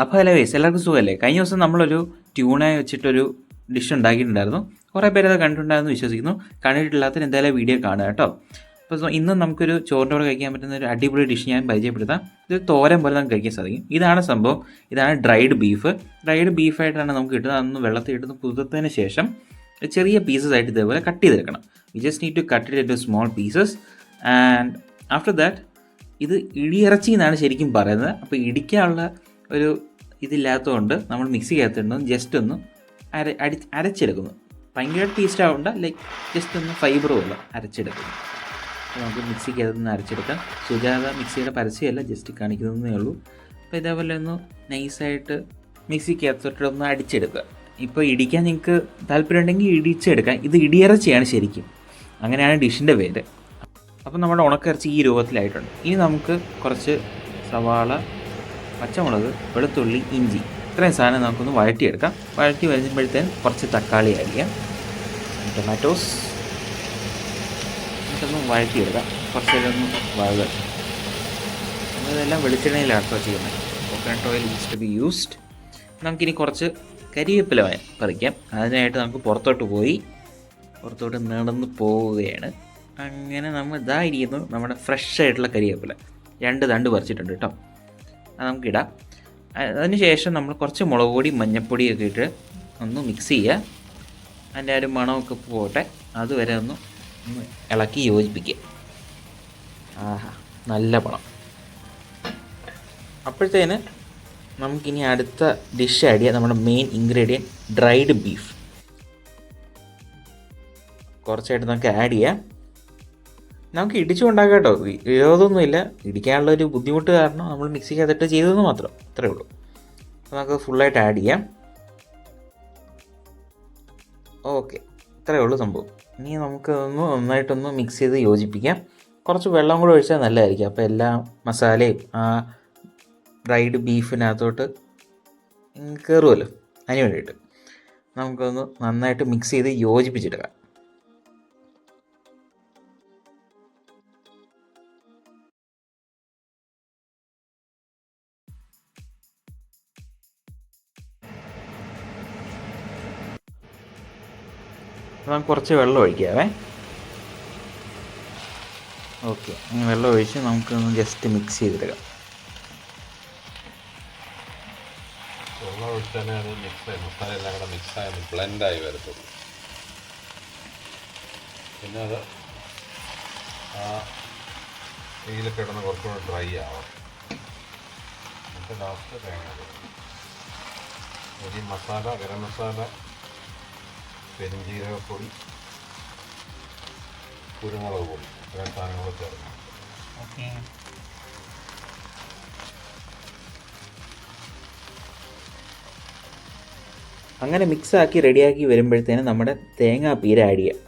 അപ്പോൾ hello guys, എല്ലാവർക്കും സുഖമല്ലേ? കഴിഞ്ഞ ദിവസം നമ്മളൊരു ട്യൂണായി വെച്ചിട്ടൊരു ഡിഷ് ഉണ്ടാക്കിയിട്ടുണ്ടായിരുന്നു. കുറേ പേര് അത് കണ്ടിട്ടുണ്ടായിരുന്നു വിശ്വസിക്കുന്നു. കണ്ടിട്ടില്ലാത്തവർ എന്തായാലും വീഡിയോ കാണുക കേട്ടോ. അപ്പോൾ ഇന്ന് നമുക്കൊരു ചോറിൻ്റെ കൂടെ കഴിക്കാൻ പറ്റുന്ന ഒരു അടിപൊളി ഡിഷ് ഞാൻ പരിചയപ്പെടുത്താം. ഇത് തോരൻ പോലെ നമുക്ക് കഴിക്കാൻ സാധിക്കും. ഇതാണ് സംഭവം. ഇതാണ് ഡ്രൈഡ് ബീഫ്. ഡ്രൈഡ് ബീഫായിട്ടാണ് നമുക്ക് കിട്ടുന്നത്. അതൊന്ന് വെള്ളത്തിൽ ഇട്ട് കുതിർത്തതിന് ശേഷം ചെറിയ പീസസ് ആയിട്ട് ഇതേപോലെ കട്ട് ചെയ്തെടുക്കണം. You just need to cut it into small pieces and after that ഇത് ഇടിയിറച്ചി എന്നാണ് ശരിക്കും പറയുന്നത്. അപ്പോൾ ഇടിക്കാനുള്ള ഒരു ഇതില്ലാത്തതുകൊണ്ട് നമ്മൾ മിക്സിക്കകത്തുണ്ട് ജസ്റ്റ് ഒന്ന് അരച്ചെടുക്കുന്നു. ഭയങ്കര ടേസ്റ്റ് ആവണ്ട, ലൈക്ക് ജസ്റ്റ് ഒന്ന് ഫൈബർ പോലെ അരച്ചെടുക്കുന്നു. അപ്പോൾ നമുക്ക് മിക്സിക്കകത്തുനിന്ന് അരച്ചെടുക്കാം. സുജാത മിക്സിയുടെ പരസ്യമല്ല, ജസ്റ്റ് കാണിക്കുന്നതേ ഉള്ളൂ. അപ്പോൾ ഇതേപോലെ ഒന്ന് നൈസായിട്ട് മിക്സിക്കകത്തോട്ടൊന്ന് അടിച്ചെടുക്കുക. ഇപ്പോൾ ഇടിക്കാൻ നിങ്ങൾക്ക് താല്പര്യം ഉണ്ടെങ്കിൽ ഇടിച്ചെടുക്കാം. ഇത് ഇടിയിറച്ചിയാണ് ശരിക്കും, അങ്ങനെയാണ് ഡിഷിൻ്റെ പേര്. അപ്പോൾ നമ്മുടെ ഉണക്കിറച്ചി ഈ രൂപത്തിലായിട്ടുണ്ട്. ഇനി നമുക്ക് കുറച്ച് സവാള, പച്ചമുളക്, വെളുത്തുള്ളി, ഇഞ്ചി, ഇത്രയും സാധനം നമുക്കൊന്ന് വഴറ്റിയെടുക്കാം. വഴറ്റി വരുമ്പോഴത്തേന് കുറച്ച് തക്കാളി ആഡ് ചെയ്യാം, ടൊമാറ്റോസ്, എന്നിട്ടൊന്ന് വഴറ്റിയെടുക്കാം. കുറച്ച് നേരം ഒന്ന് വഴകട്ടെ. നമ്മളിതെല്ലാം വെളിച്ചെണ്ണയിലാട്ടോ ചെയ്യുന്നത്. Coconut oil is to be used. നമുക്കിനി കുറച്ച് കരിവേപ്പില പറിക്കാം. അതിനായിട്ട് നമുക്ക് പുറത്തോട്ട് നടന്ന് പോവുകയാണ്. അങ്ങനെ നമ്മൾ ഇതായിരിക്കുന്നു നമ്മുടെ ഫ്രഷ് ആയിട്ടുള്ള കരിവേപ്പില. 2 തണ്ട് പറിച്ചിട്ടുണ്ട് കേട്ടോ. അത് നമുക്കിടാം. അതിന് ശേഷം നമ്മൾ കുറച്ച് മുളക് പൊടി, മഞ്ഞൾപ്പൊടിയൊക്കെ ഇട്ട് ഒന്ന് മിക്സ് ചെയ്യുക. അതിൻ്റെ ഒരു മണമൊക്കെ പോട്ടെ, അതുവരെ ഒന്ന് ഇളക്കി യോജിപ്പിക്കുക. ആഹാ, നല്ല മണം. അപ്പോഴത്തേന് നമുക്കിനി അടുത്ത ഡിഷ് ആഡ് ചെയ്യാം. നമ്മുടെ മെയിൻ ഇൻഗ്രീഡിയൻറ്റ് ഡ്രൈഡ് ബീഫ് കുറച്ചായിട്ട് നമുക്ക് ആഡ് ചെയ്യാം. നമുക്ക് ഇടിച്ചുണ്ടാക്കാം കേട്ടോ, വിരോധമൊന്നുമില്ല. ഇടിക്കാനുള്ളൊരു ബുദ്ധിമുട്ട് കാരണം നമ്മൾ മിക്സിക്കകത്തിട്ട് ചെയ്തതെന്ന് മാത്രം, അത്രേ ഉള്ളൂ. അപ്പോൾ നമുക്ക് ഫുള്ളായിട്ട് ആഡ് ചെയ്യാം. ഓക്കെ, ഇത്രയേ ഉള്ളൂ സംഭവം. ഇനി നമുക്കതൊന്ന് നന്നായിട്ടൊന്ന് മിക്സ് ചെയ്ത് യോജിപ്പിക്കാം. കുറച്ച് വെള്ളം കൂടെ ഒഴിച്ചാൽ നല്ലതായിരിക്കും. അപ്പോൾ എല്ലാ മസാലയും ആ ഡ്രൈഡ് ബീഫിനകത്തോട്ട് കയറുമല്ലോ, അതിന് വേണ്ടിയിട്ട് നമുക്കൊന്ന് നന്നായിട്ട് മിക്സ് ചെയ്ത് യോജിപ്പിച്ചെടുക്കാം. നമുക്ക് കുറച്ച് വെള്ളം ഒഴിക്കാവേ. ഓക്കെ, വെള്ളം ഒഴിച്ച് നമുക്കൊന്ന് ജസ്റ്റ് മിക്സ് ചെയ്തെടുക്കാം. വെള്ളം ഒഴിച്ചാലേ അത് മിക്സായി, മസാല എല്ലാം കൂടെ മിക്സായി ബ്ലെൻഡായി വരത്തുള്ളൂ. പിന്നെ അത് ആ തീയിൽ കിടന്ന് കുറച്ചുകൂടെ ഡ്രൈ ആവും. എന്നിട്ട് ലാസ്റ്റ് തേങ്ങ ഈ മസാല, ഗരം മസാല, പെരുംജീരകപ്പൊടി, കുരുമുളക് പൊടി, ഇത്രയും സാധനങ്ങൾ ചേർക്കണം. ഓക്കെ, അങ്ങനെ മിക്സാക്കി റെഡിയാക്കി വരുമ്പോഴത്തേനും നമ്മുടെ തേങ്ങാപ്പീര ആഡ് ചെയ്യാം.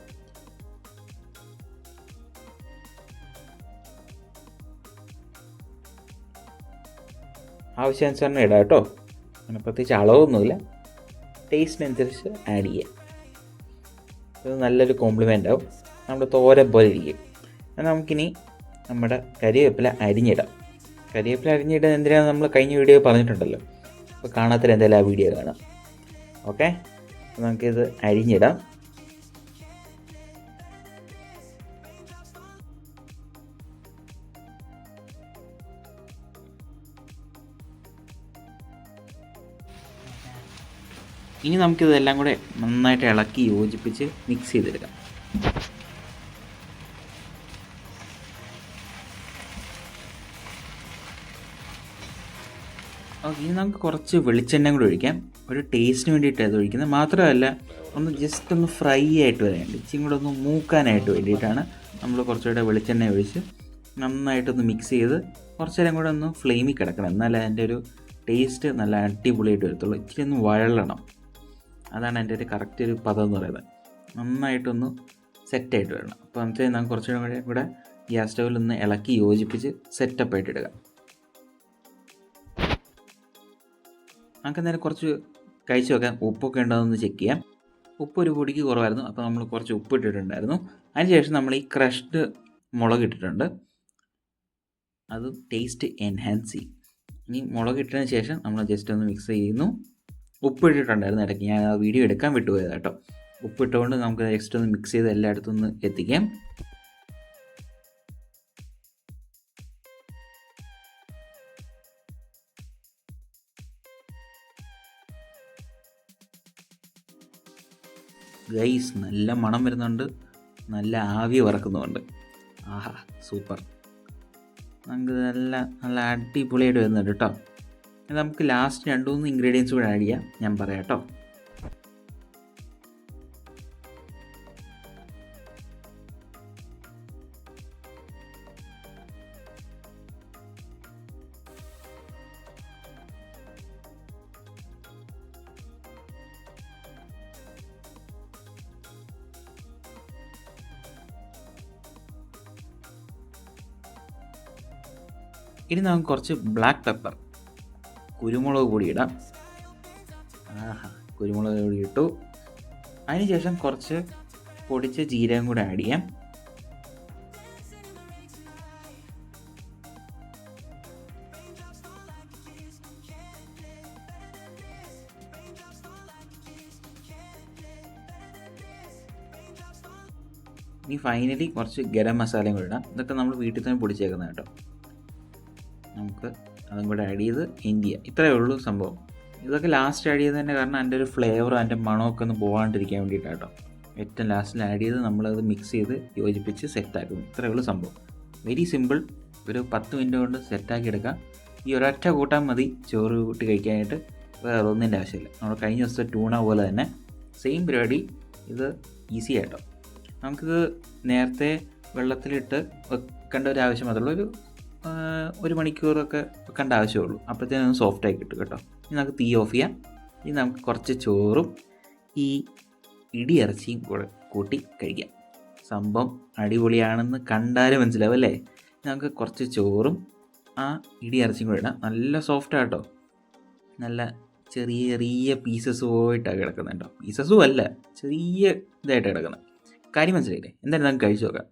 ആവശ്യാനുസരണം ഇടാം കേട്ടോ. അങ്ങനെ പ്രത്യേകിച്ച് അളവൊന്നുമില്ല, ടേസ്റ്റിനനുസരിച്ച് ആഡ് ചെയ്യാം. ഇത് നല്ലൊരു കോംപ്ലിമെൻ്റ് ആവും, നമ്മുടെ തോരൻ പോലെ ഇരിക്കും. നമുക്കിനി നമ്മുടെ കരിവേപ്പില അരിഞ്ഞിടാം. കരിവേപ്പില അരിഞ്ഞിടാൻ എന്തിനാണ് നമ്മൾ കഴിഞ്ഞ വീഡിയോ പറഞ്ഞിട്ടുണ്ടല്ലോ. അപ്പോൾ കാണാത്തവർ എന്തായാലും ആ വീഡിയോ കാണാം. ഓക്കെ, നമുക്കിത് അരിഞ്ഞിടാം. ഇനി നമുക്കിതെല്ലാം കൂടെ നന്നായിട്ട് ഇളക്കി യോജിപ്പിച്ച് മിക്സ് ചെയ്തെടുക്കാം. ഓക്കെ, ഇനി നമുക്ക് കുറച്ച് വെളിച്ചെണ്ണ കൂടെ ഒഴിക്കാം. ഒരു ടേസ്റ്റിന് വേണ്ടിയിട്ടാണ് അത് ഒഴിക്കുന്നത്. മാത്രമല്ല ഒന്ന് ജസ്റ്റ് ഒന്ന് ഫ്രൈ ആയിട്ട് വരാൻ, ഇച്ചിരി കൂടെ ഒന്ന് മൂക്കാനായിട്ട് വേണ്ടിയിട്ടാണ് നമ്മൾ കുറച്ചുകൂടെ വെളിച്ചെണ്ണ ഒഴിച്ച് നന്നായിട്ടൊന്ന് മിക്സ് ചെയ്ത് കുറച്ച് നേരം കൂടെ ഒന്ന് ഫ്ലെയിമിൽ കിടക്കണം. എന്നാലേ അതിൻ്റെ ഒരു ടേസ്റ്റ് നല്ല അടിപൊളിയായിട്ട് വരത്തുള്ളൂ. ഇച്ചിരി ഒന്ന് വഴളണം, അതാണ് എൻ്റെ ഒരു കറക്റ്റ് ഒരു പദം എന്ന് പറയുന്നത്. നന്നായിട്ടൊന്ന് സെറ്റായിട്ട് വരണം. അപ്പോൾ നമുക്ക് കുറച്ചുകൂടെ കൂടെ ഗ്യാസ് സ്റ്റൗവിൽ ഒന്ന് ഇളക്കി യോജിപ്പിച്ച് സെറ്റപ്പായിട്ട് ഇടുക. നമുക്ക് നേരെ കുറച്ച് കഴിച്ച് വെക്കാം. ഉപ്പൊക്കെ ഉണ്ടോയെന്ന് ചെക്ക് ചെയ്യാം. ഉപ്പ് ഒരു പൊടിക്ക് കുറവായിരുന്നു, അപ്പോൾ നമ്മൾ കുറച്ച് ഉപ്പ് ഇട്ടിട്ടുണ്ടായിരുന്നു. അതിനുശേഷം നമ്മൾ ഈ ക്രഷ്ഡ് മുളക് ഇട്ടിട്ടുണ്ട്, അത് ടേസ്റ്റ് എൻഹാൻസ് ചെയ്യും. ഇനി മുളക് ഇട്ടതിന് ശേഷം നമ്മൾ ജസ്റ്റ് ഒന്ന് മിക്സ് ചെയ്യുന്നു. ഉപ്പ് ഇട്ടിട്ടുണ്ടായിരുന്നു ഇടയ്ക്ക്, ഞാൻ ആ വീഡിയോ എടുക്കാൻ വിട്ടുപോയത് കേട്ടോ. ഉപ്പിട്ടുകൊണ്ട് നമുക്ക് ജസ്റ്റ് ഒന്ന് മിക്സ് ചെയ്ത് എല്ലായിടത്തും ഒന്ന് എത്തിക്കാം. ഗൈസ്, നല്ല മണം വരുന്നുണ്ട്, നല്ല ആവി വറക്കുന്നുണ്ട്. ആഹാ, സൂപ്പർ. നമുക്ക് നല്ല നല്ല അടിപൊളിയായിട്ട് വരുന്നുണ്ട് കേട്ടോ. നമുക്ക് ലാസ്റ്റ് 2-3 ഇൻഗ്രീഡിയൻസ് കൂടെ ആഡ് ചെയ്യാം, ഞാൻ പറയാം കേട്ടോ. ഇനി നമുക്ക് കുറച്ച് ബ്ലാക്ക് പെപ്പർ, കുരുമുളക് പൊടി ഇടാം. ആഹാ, കുരുമുളക് പൊടി ഇട്ടു. അതിനുശേഷം കുറച്ച് പൊടിച്ച ജീരകം കൂടെ ആഡ് ചെയ്യാം. ഇനി ഫൈനലി കുറച്ച് ഗരം മസാലയും കൂടെ ഇടാം. ഇതൊക്കെ നമ്മൾ വീട്ടിൽ തന്നെ പൊടിച്ചേക്കുന്നത് കേട്ടോ. നമുക്ക് അതും കൂടെ ആഡ് ചെയ്ത് ഇന്ത്യ. ഇത്രയേ ഉള്ളൂ സംഭവം. ഇതൊക്കെ ലാസ്റ്റ് ആഡ് ചെയ്ത് തന്നെ, കാരണം അതിൻ്റെ ഒരു ഫ്ലേവറും അതിൻ്റെ മണമൊക്കെ ഒന്ന് പോകാണ്ടിരിക്കാൻ വേണ്ടിയിട്ടാണ് കേട്ടോ. ഏറ്റവും ലാസ്റ്റിൽ ആഡ് ചെയ്ത് നമ്മളത് മിക്സ് ചെയ്ത് യോജിപ്പിച്ച് സെറ്റാക്കുന്നു. ഇത്രയേ ഉള്ളൂ സംഭവം. Very simple. ഒരു 10 മിനിറ്റ് കൊണ്ട് സെറ്റാക്കി എടുക്കാം. ഈ ഒരൊറ്റ കൂട്ടാൻ മതി ചോറ് കൂട്ടി കഴിക്കാനായിട്ട്, വേറെ ഒന്നിൻ്റെ ആവശ്യമില്ല. നമ്മൾ കഴിഞ്ഞ ദിവസത്തെ ട്യൂണ പോലെ തന്നെ സെയിം പരിപാടി. ഇത് ഈസി ആയിട്ടോ. നമുക്കിത് നേരത്തെ വെള്ളത്തിലിട്ട് വെക്കേണ്ട ഒരു ആവശ്യം മാത്രമേ, ഒരു മണിക്കൂറൊക്കെ വെക്കേണ്ട ആവശ്യമുള്ളൂ. അപ്പോഴത്തേനും സോഫ്റ്റായി കിട്ടും കേട്ടോ. ഇനി നമുക്ക് തീ ഓഫ് ചെയ്യാം. ഇനി നമുക്ക് കുറച്ച് ചോറും ഈ ഇടിയിറച്ചിയും കൂടെ കൂട്ടി കഴിക്കാം. സംഭവം അടിപൊളിയാണെന്ന് കണ്ടാലും മനസ്സിലാവും അല്ലേ? നമുക്ക് കുറച്ച് ചോറും ആ ഇടിയിറച്ചിയും കൂടെ ഇടാം. നല്ല സോഫ്റ്റാണ് കേട്ടോ. നല്ല ചെറിയ ചെറിയ പീസസ് പോയിട്ടാണ് കിടക്കുന്നത് കേട്ടോ. പീസസും അല്ല, ചെറിയ ഇതായിട്ട് കിടക്കുന്നത്. കാര്യം മനസ്സിലായില്ലേ? എന്തായാലും നമുക്ക് കഴിച്ചു നോക്കാം.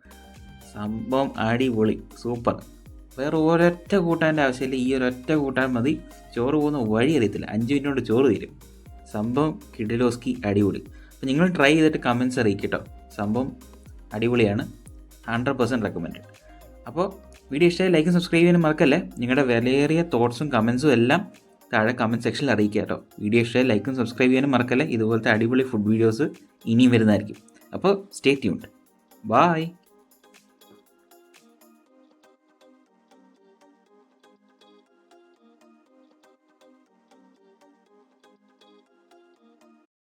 സംഭവം അടിപൊളി, സൂപ്പർ. വേറെ ഒരൊറ്റ കൂട്ടാൻ്റെ ആവശ്യമില്ല, ഈ ഒരൊറ്റ കൂട്ടാൻ മതി. ചോറ് പോകുന്ന വഴി അറിയത്തില്ല, 5 മിനിറ്റ് കൊണ്ട് ചോറ് തീരും. സംഭവം കിഡിലോസ്കി, അടിപൊളി. അപ്പോൾ നിങ്ങൾ ട്രൈ ചെയ്തിട്ട് കമൻറ്റ്സ് അറിയിക്കും കേട്ടോ. സംഭവം അടിപൊളിയാണ്, 100% റെക്കമെൻഡ്. അപ്പോൾ വീഡിയോ ഇഷ്ടമായി ലൈക്കും സബ്സ്ക്രൈബ് ചെയ്യാനും മറക്കല്ലേ. നിങ്ങളുടെ വിലയേറിയ തോട്ട്സും കമൻസും എല്ലാം താഴെ കമൻറ്റ് സെക്ഷനിൽ അറിയിക്കുക കേട്ടോ. വീഡിയോ ഇഷ്ടമായി ലൈക്കും സബ്സ്ക്രൈബ് ചെയ്യാനും മറക്കല്ലേ. ഇതുപോലത്തെ അടിപൊളി ഫുഡ് വീഡിയോസ് ഇനിയും വരുന്നതായിരിക്കും. അപ്പോൾ സ്റ്റേ ട്യൂൺഡ്. ബൈ.